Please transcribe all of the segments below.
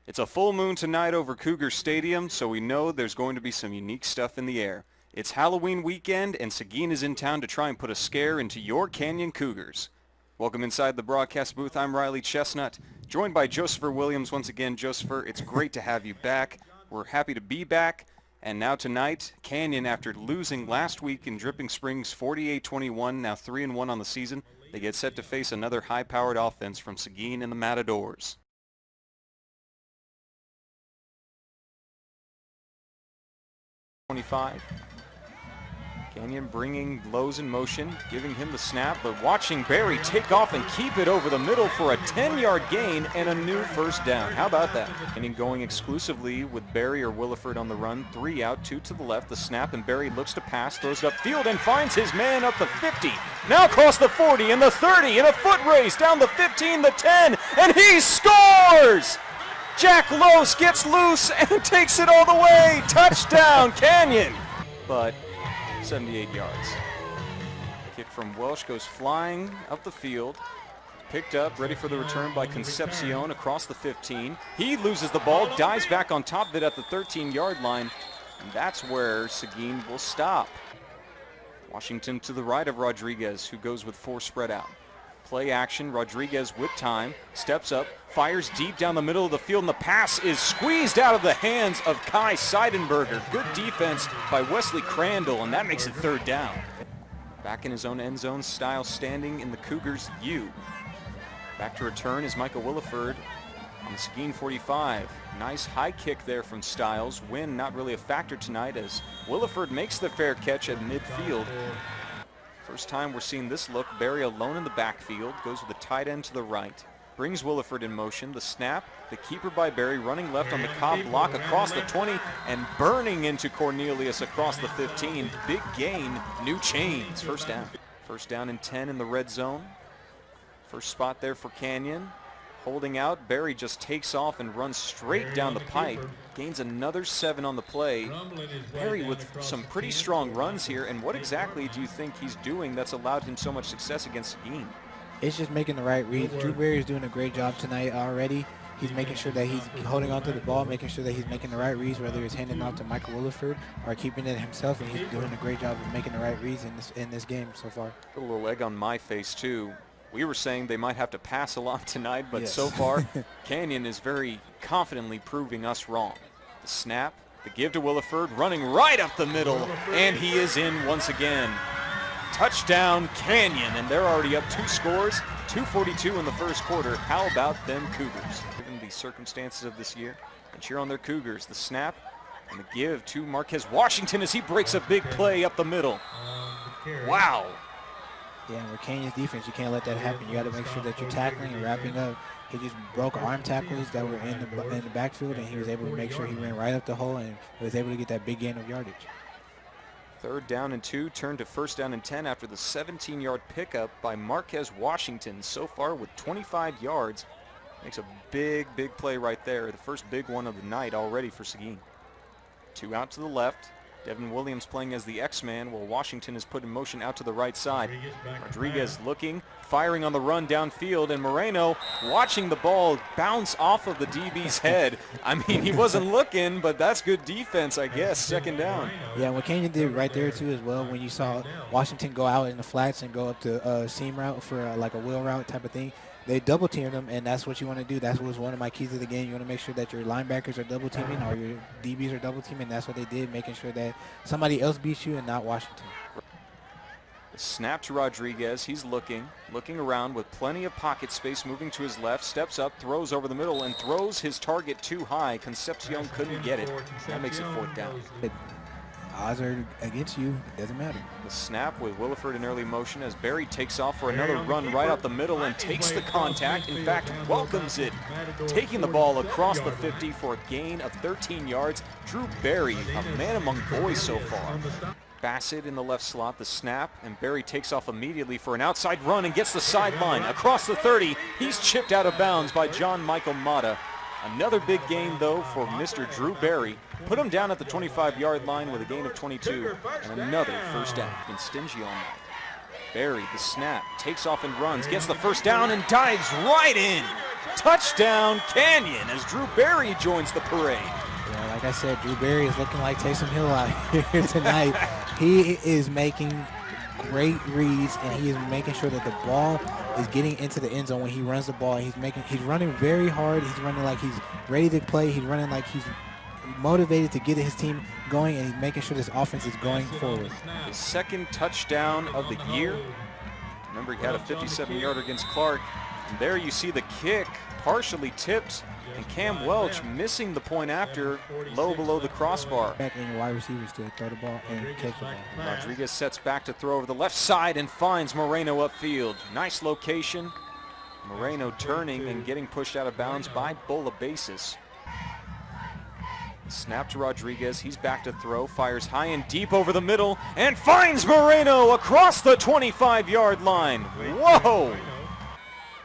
It's a full moon tonight over Cougar Stadium, so we know there's going to be some unique stuff in the air. It's Halloween weekend, and Seguin is in town to try and put a scare into your Canyon Cougars. Welcome inside the broadcast booth. I'm Reily Chestnut, joined by Josephfer Williams once again. Josephfer, it's great to have you back. We're happy to be back. And now tonight, Canyon, after losing last week in Dripping Springs 48-21, now 3-1 on the season, they get set to face another high-powered offense from Seguin and the Matadors. Canyon bringing Lowe's in motion, giving him the snap, but watching Barry take off and keep it over the middle for a 10-yard gain and a new first down. How about that? And going exclusively with Barry or Williford on the run, 3 out, 2 to the left, the snap, and Barry looks to pass, throws it upfield and finds his man up the 50. Now across the 40 and the 30 in a foot race down the 15, the 10, and he scores! Jack Lose gets loose and takes it all the way. Touchdown, Canyon! But 78 yards. Kick from Welsh goes flying up the field. Picked up, ready for the return by Concepcion across the 15. He loses the ball, dives back on top of it at the 13-yard line, and that's where Seguin will stop. Washington to the right of Rodriguez, who goes with 4 spread out. Play action, Rodriguez with time, steps up, fires deep down the middle of the field, and the pass is squeezed out of the hands of Kai Seidenberger. Good defense by Wesley Crandall, and that makes it 3rd down. Back in his own end zone style, standing in the Cougars' U. Back to return is Michael Williford on the Seguin 45. Nice high kick there from Styles. Wind not really a factor tonight as Williford makes the fair catch at midfield. First time we're seeing this look. Barry alone in the backfield, goes with the tight end to the right. Brings Williford in motion. The snap, the keeper by Barry, running left on the Cobb block across the 20 and burning into Cornelius across the 15. Big gain, new chains, first down. First down and 10 in the red zone. First spot there for Canyon. Holding out, Barry just takes off and runs straight down the pipe. Gains another 7 on the play. Barry with some pretty strong runs here, and what exactly do you think he's doing that's allowed him so much success against Seguin? It's just making the right reads. Drew Barry is doing a great job tonight already. He's making sure that he's holding on to the ball, making sure that he's making the right reads, whether it's handing off to Michael Williford or keeping it himself, and he's doing a great job of making the right reads in this game so far. Put a little egg on my face, too. We were saying they might have to pass a lot tonight, but so far, Canyon is very confidently proving us wrong. The snap, the give to Williford, running right up the middle, and he is in once again. Touchdown, Canyon, and they're already up 2 scores, 2:42 in the first quarter. How about them Cougars? Given the circumstances of this year, and cheer on their Cougars. The snap and the give to Marquez Washington as he breaks a big play up the middle. Wow. Yeah, and with Canyon's defense, you can't let that happen. You got to make sure that you're tackling and wrapping up. He just broke arm tackles that were in the backfield, and he was able to make sure he ran right up the hole and was able to get that big gain of yardage. 3rd down and 2, turned to 1st down and 10 after the 17-yard pickup by Marquez Washington. So far with 25 yards, makes a big play right there. The first big one of the night already for Seguin. 2 out to the left. Devin Williams playing as the X-man while Washington is put in motion out to the right side. Rodriguez looking, firing on the run downfield, and Moreno watching the ball bounce off of the DB's head. I mean, he wasn't looking, but that's good defense, I guess. 2nd down. Yeah, what Canyon did right there, too, as well, when you saw Washington go out in the flats and go up to seam route for like a wheel route type of thing, they double teamed them, and that's what you want to do. That was one of my keys of the game. You want to make sure that your linebackers are double teaming or your DBs are double teaming. That's what they did, making sure that somebody else beats you and not Washington. The snap to Rodriguez. He's looking around with plenty of pocket space, moving to his left, steps up, throws over the middle, and throws his target too high. Concepcion couldn't get it. That makes it 4th down. Odds are against you. It doesn't matter. The snap with Williford in early motion as Barry takes off for another run right up the middle and takes the contact. In fact, welcomes it, taking the ball across the 50 for a gain of 13 yards. Drew Barry, a man among boys so far. Bassett in the left slot, the snap, and Barry takes off immediately for an outside run and gets the sideline. Across the 30, he's chipped out of bounds by John Michael Mata. Another big gain, though, for Mr. Drew Barry. Put him down at the 25-yard line with a gain of 22, and another first down. Been stingy all night. Barry, the snap, takes off and runs, gets the first down and dives right in. Touchdown Canyon as Drew Berry joins the parade. Yeah, like I said, Drew Berry is looking like Taysom Hill out here tonight. He is making great reads, and he is making sure that the ball is getting into the end zone when he runs the ball. He's running very hard. He's running like he's ready to play. He's running like he's motivated to get his team going, and he's making sure this offense is going forward. His second touchdown of the year. Remember, he had a 57-yarder against Clark. And there you see the kick partially tipped, and Cam Welch missing the point after, low below the crossbar. Back in your wide receivers to throw the ball and catch the ball. Rodriguez sets back to throw over the left side and finds Moreno upfield. Nice location. Moreno turning and getting pushed out of bounds by Bolabasis. Snap to Rodriguez, he's back to throw, fires high and deep over the middle, and finds Moreno across the 25-yard line. Whoa!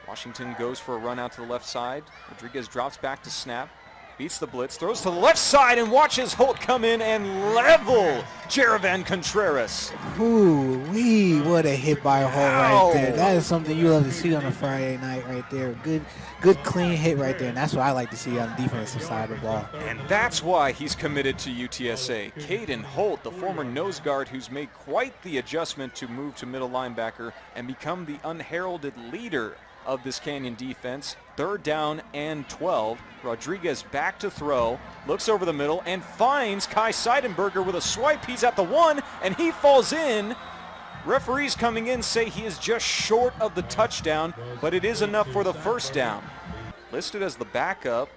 Washington goes for a run out to the left side. Rodriguez drops back to snap, beats the blitz, throws to the left side, and watches Holt come in and level Jeravan Contreras. Ooh-wee, what a hit by Holt right there. That is something you love to see on a Friday night right there. Good clean hit right there, and that's what I like to see on the defensive side of the ball. And that's why he's committed to UTSA. Caden Holt, the former nose guard who's made quite the adjustment to move to middle linebacker and become the unheralded leader of this Canyon defense. 3rd down and 12. Rodriguez back to throw, looks over the middle and finds Kai Seidenberger with a swipe. He's at the 1 and he falls in. Referees coming in say he is just short of the touchdown, but it is enough for the 1st down. Listed as the backup,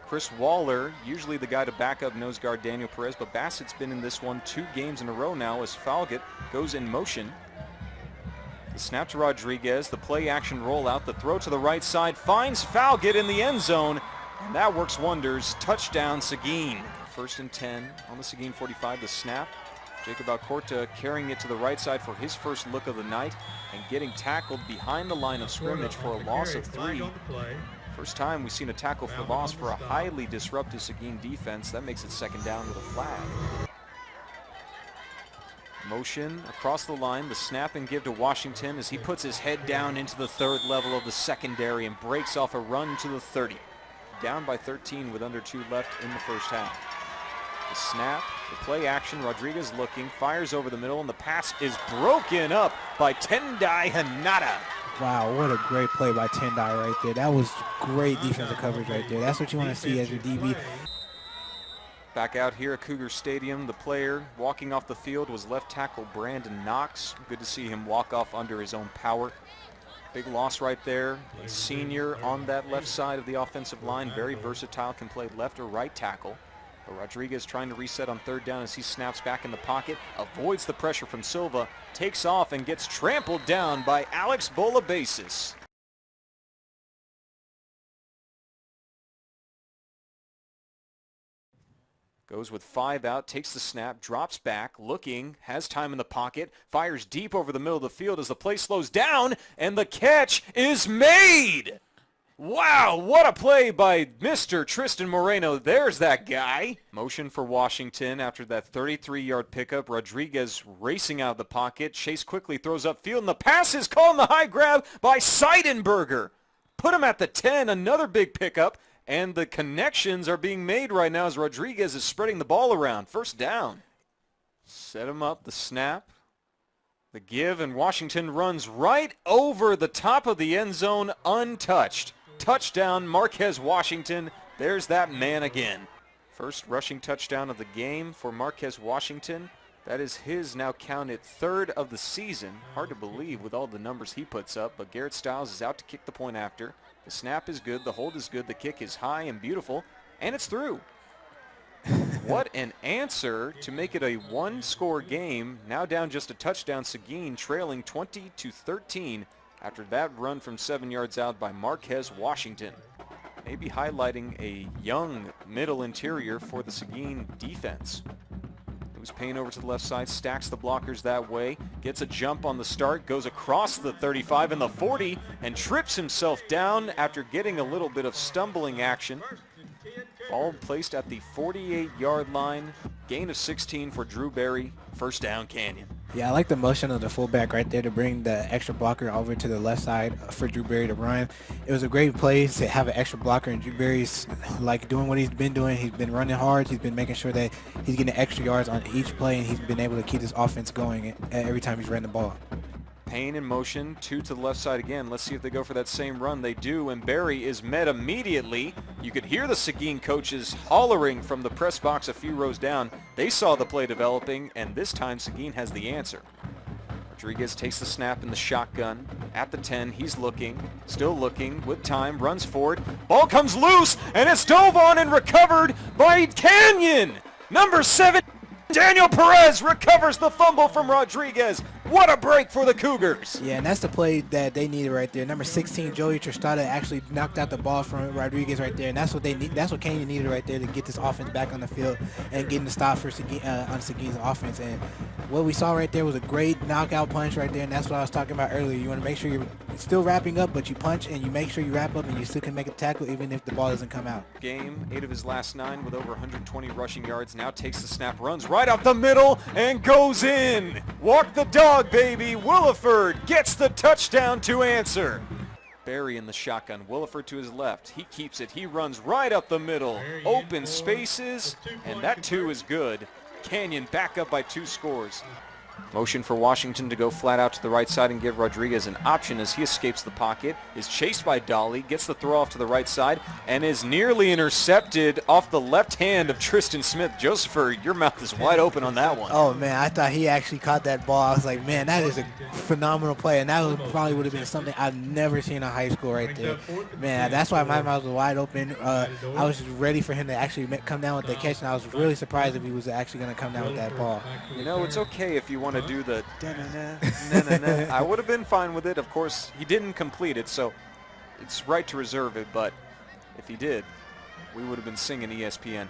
Chris Waller, usually the guy to back up nose guard Daniel Perez, but Bassett's been in this one 2 games in a row now as Falgett goes in motion. The snap to Rodriguez, the play action rollout, the throw to the right side, finds Falgett in the end zone, and that works wonders. Touchdown Seguin. 1st and 10 on the Seguin 45, the snap. Jacob Alcorta carrying it to the right side for his first look of the night and getting tackled behind the line of scrimmage for a loss of 3. First time we've seen a tackle for loss for a highly disruptive Seguin defense. That makes it 2nd down with a flag. Motion across the line, the snap and give to Washington as he puts his head down into the 3rd level of the secondary and breaks off a run to the 30. Down by 13 with under 2 left in the 1st half. The snap, the play action, Rodriguez looking, fires over the middle, and the pass is broken up by Tendai Hanada. Wow, what a great play by Tendai right there. That was great defensive coverage right there. That's what you want to see as your DB. Back out here at Cougar Stadium, the player walking off the field was left tackle Brandon Knox. Good to see him walk off under his own power. Big loss right there. A senior on that left side of the offensive line, very versatile, can play left or right tackle. But Rodriguez trying to reset on 3rd down as he snaps back in the pocket, avoids the pressure from Silva, takes off and gets trampled down by Alex Bolabasis. Goes with 5 out, takes the snap, drops back, looking, has time in the pocket, fires deep over the middle of the field as the play slows down, and the catch is made! Wow, what a play by Mr. Tristan Moreno. There's that guy. Motion for Washington after that 33-yard pickup. Rodriguez racing out of the pocket. Chase quickly throws upfield, and the pass is called in the high grab by Seidenberger. Put him at the 10, another big pickup, and the connections are being made right now as Rodriguez is spreading the ball around. 1st down. Set him up, the snap. The give, and Washington runs right over the top of the end zone untouched. Touchdown, Marquez Washington. There's that man again. First rushing touchdown of the game for Marquez Washington. That is his now counted 3rd of the season. Hard to believe with all the numbers he puts up, but Garrett Stiles is out to kick the point after. The snap is good, the hold is good, the kick is high and beautiful, and it's through. What an answer to make it a 1-score game. Now down just a touchdown, Seguin trailing 20-13 after that run from 7 yards out by Marquez Washington. Maybe highlighting a young middle interior for the Seguin defense. Moves Payne over to the left side, stacks the blockers that way, gets a jump on the start, goes across the 35 and the 40, and trips himself down after getting a little bit of stumbling action. Ball placed at the 48-yard line. Gain of 16 for Drew Berry. 1st down, Canyon. Yeah, I like the motion of the fullback right there to bring the extra blocker over to the left side for Drew Berry to run. It was a great play to have an extra blocker, and Drew Berry's like doing what he's been doing. He's been running hard. He's been making sure that he's getting extra yards on each play, and he's been able to keep this offense going every time he's running the ball. Payne in motion, 2 to the left side again. Let's see if they go for that same run. They do, and Berry is met immediately. You could hear the Seguin coaches hollering from the press box a few rows down. They saw the play developing, and this time Seguin has the answer. Rodriguez takes the snap in the shotgun. At the 10, he's looking, still looking, with time, runs forward. Ball comes loose, and it's dove on and recovered by Canyon. Number 7, Daniel Perez recovers the fumble from Rodriguez. What a break for the Cougars. Yeah, and that's the play that they needed right there. Number 16, Joey Tristata actually knocked out the ball from Rodriguez right there, and that's what they need. That's what Canyon needed right there to get this offense back on the field and getting the stop for Seguin, on Seguin's offense. And what we saw right there was a great knockout punch right there, and that's what I was talking about earlier. You want to make sure you're still wrapping up, but you punch and you make sure you wrap up and you still can make a tackle even if the ball doesn't come out. Game, 8 of his last 9 with over 120 rushing yards. Now takes the snap, runs right up the middle and goes in. Walk the dog, baby. Williford gets the touchdown to answer. Berry in the shotgun. Williford to his left. He keeps it. He runs right up the middle. Open spaces, and that 2 is good. Canyon back up by 2 scores. Motion for Washington to go flat out to the right side and give Rodriguez an option as he escapes the pocket, is chased by Dolly, gets the throw off to the right side, and is nearly intercepted off the left hand of Tristan Smith. Josephfer, your mouth is wide open on that one. Oh, man, I thought he actually caught that ball. I was like, man, that is a phenomenal play, and that probably would have been something I've never seen in high school right there. Man, that's why my mouth was wide open. I was just ready for him to actually come down with the catch, and I was really surprised if he was actually going to come down with that ball. You know, it's okay if you want to do the da-na-na. I would have been fine with it. Of course, he didn't complete it, so it's right to reserve it, but if he did, we would have been singing ESPN.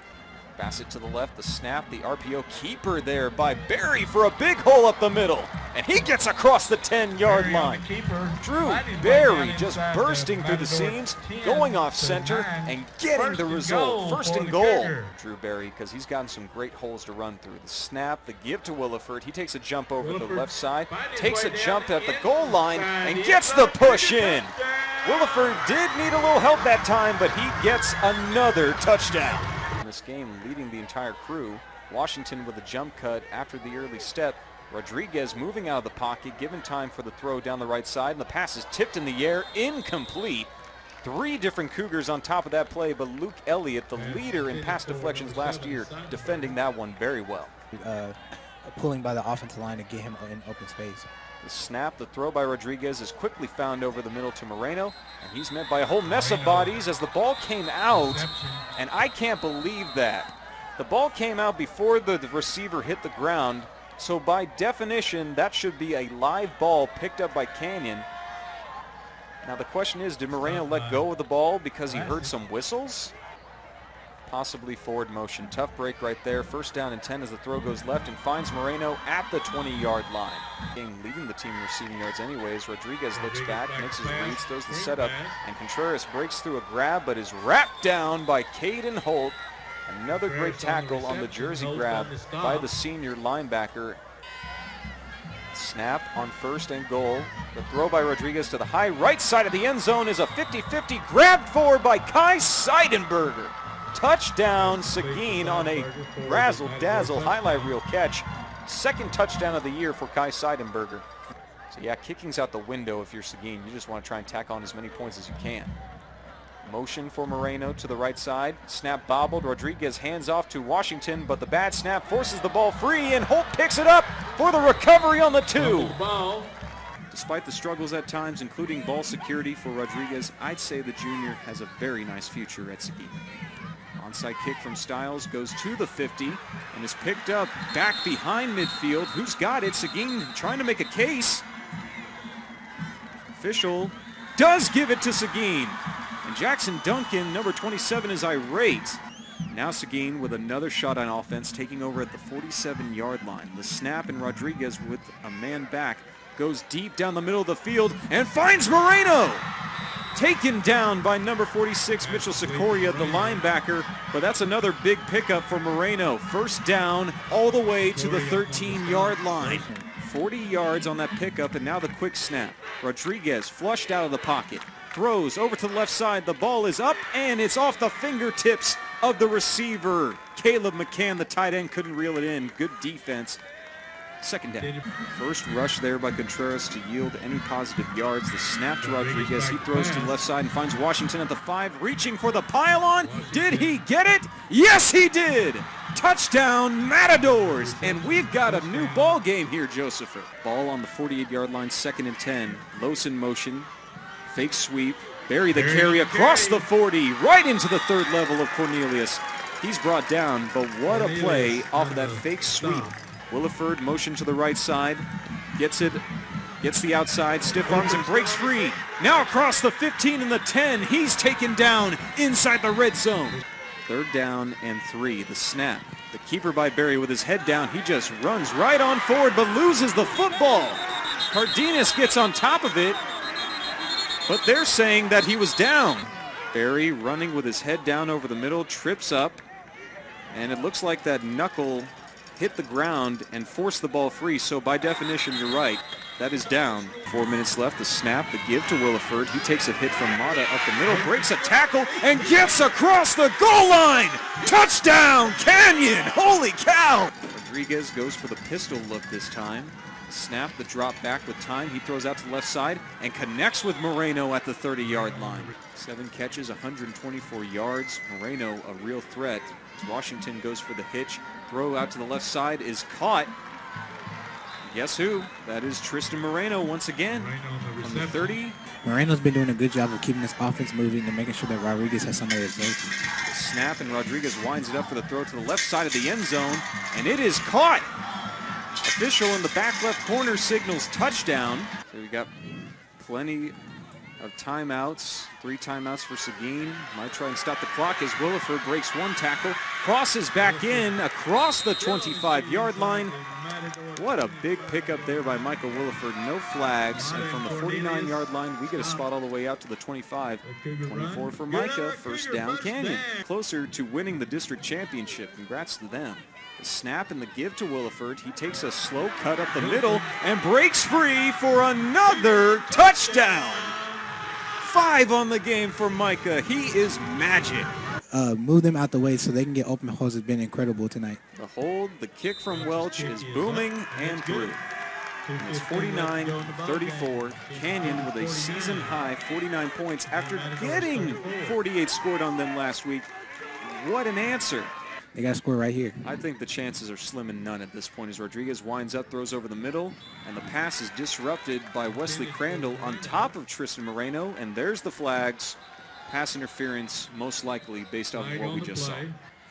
Bassett to the left, the snap, the RPO keeper there by Berry for a big hole up the middle, and he gets across the 10-yard line. Drew Berry just bursting through the seams, going off center, and getting the result. First and goal, Drew Berry, because he's gotten some great holes to run through. The snap, the give to Williford. He takes a jump over the left side, takes a jump at the goal line, and gets the push in. Williford did need a little help that time, but he gets another touchdown. This game, leading the entire crew. Washington with a jump cut after the early step. Rodriguez moving out of the pocket, given time for the throw down the right side, and the pass is tipped in the air, incomplete. 3 different Cougars on top of that play, but Luke Elliott, the leader in pass deflections last year, defending that one very well. Pulling by the offensive line to get him in open space. The snap, the throw by Rodriguez is quickly found over the middle to Moreno, and he's met by a whole mess of bodies as the ball came out, and I can't believe that. The ball came out before the receiver hit the ground, so by definition, that should be a live ball picked up by Canyon. Now the question is, did Moreno let go of the ball because he heard some whistles? Possibly forward motion. Tough break right there. First down and 10 as the throw goes left and finds Moreno at the 20-yard line. Leading the team in receiving yards anyways. Rodriguez looks back, makes his reads, throws the setup, and Contreras breaks through a grab but is wrapped down by Caden Holt. Another great tackle on the jersey grab by the senior linebacker. Snap on first and goal. The throw by Rodriguez to the high right side of the end zone is a 50-50 grabbed forward by Kai Seidenberger. Touchdown, Seguin on a razzle-dazzle highlight reel catch. Second touchdown of the year for Kai Seidenberger. So yeah, kicking's out the window if you're Seguin. You just want to try and tack on as many points as you can. Motion for Moreno to the right side. Snap bobbled. Rodriguez hands off to Washington, but the bad snap forces the ball free, and Holt picks it up for the recovery on the 2. Despite the struggles at times, including ball security for Rodriguez, I'd say the junior has a very nice future at Seguin. Onside kick from Stiles goes to the 50 and is picked up back behind midfield. Who's got it? Seguin trying to make a case. Official does give it to Seguin. And Jackson Duncan, number 27, is irate. Now Seguin with another shot on offense, taking over at the 47-yard line. The snap, and Rodriguez with a man back goes deep down the middle of the field and finds Moreno. Taken down by number 46, Mitchell Sikoria, the linebacker, but that's another big pickup for Moreno. First down all the way to the 13-yard line. 40 yards on that pickup, and now the quick snap. Rodriguez flushed out of the pocket. Throws over to the left side. The ball is up, and it's off the fingertips of the receiver. Caleb McCann, the tight end, couldn't reel it in. Good defense. Second down. First rush there by Contreras to yield any positive yards. The snap to Rodriguez. He throws to the left side and finds Washington at the 5, reaching for the pylon. Did he get it? Yes, he did. Touchdown, Matadors. And we've got a new ball game here, Josephfer. Ball on the 48-yard line, 2nd and 10. Los in motion. Fake sweep. Barry the carry across the 40, right into the 3rd level of Cornelius. He's brought down, but what a play off of that fake sweep. Williford motion to the right side, gets it, gets the outside, stiff arms and breaks free. Now across the 15 and the 10, he's taken down inside the red zone. 3rd down and 3, the snap. The keeper by Barry with his head down, he just runs right on forward but loses the football. Cardenas gets on top of it, but they're saying that he was down. Barry running with his head down over the middle, trips up, and it looks like that knuckle hit the ground and forced the ball free, so by definition, you're right. That is down. 4 minutes left, the snap, the give to Williford. He takes a hit from Mata up the middle, breaks a tackle, and gets across the goal line! Touchdown, Canyon! Holy cow! Rodriguez goes for the pistol look this time. Snap, the drop back with time. He throws out to the left side and connects with Moreno at the 30-yard line. 7 catches, 124 yards. Moreno, a real threat. As Washington goes for the hitch. Throw out to the left side is caught. Guess who? That is Tristan Moreno once again from the 30. Moreno's been doing a good job of keeping this offense moving and making sure that Rodriguez has somebody to throw to. The snap, and Rodriguez winds it up for the throw to the left side of the end zone, and it is caught. Official in the back left corner signals touchdown. So we got plenty of timeouts, 3 timeouts for Seguin. Might try and stop the clock as Williford breaks 1 tackle, crosses back in across the 25-yard line. What a big pickup there by Michael Williford. No flags, and from the 49-yard line, we get a spot all the way out to the 25. 24 for Micah, 1st down Canyon. Closer to winning the district championship. Congrats to them. The snap and the give to Williford. He takes a slow cut up the middle and breaks free for another touchdown. 5 on the game for Micah. He is magic. Move them out the way so they can get open holes has been incredible tonight. The hold, the kick from Welch is booming and through. And it's 49-34. Canyon with a season-high 49 points after getting 48 scored on them last week. What an answer. They got to score right here. I think the chances are slim and none at this point as Rodriguez winds up, throws over the middle, and the pass is disrupted by Wesley Crandall on top of Tristan Moreno, and there's the flags. Pass interference, most likely, based off of what we just saw.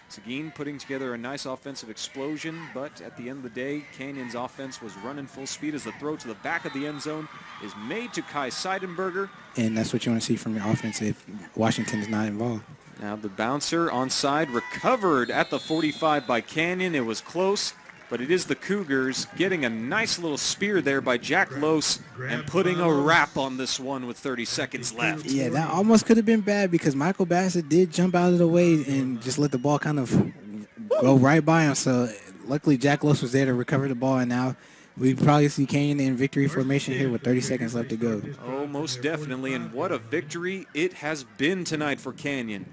Seguin putting together a nice offensive explosion, but at the end of the day, Canyon's offense was running full speed as the throw to the back of the end zone is made to Kai Seidenberger. And that's what you want to see from your offense if Washington is not involved. Now the bouncer onside, recovered at the 45 by Canyon. It was close, but it is the Cougars getting a nice little spear there by Jack Lose and putting a wrap on this one with 30 seconds left. Yeah, that almost could have been bad because Michael Bassett did jump out of the way and just let the ball kind of go right by him. So luckily Jack Lose was there to recover the ball, and now we probably see Canyon in victory formation here with 30 seconds left to go. Oh, most definitely, and what a victory it has been tonight for Canyon.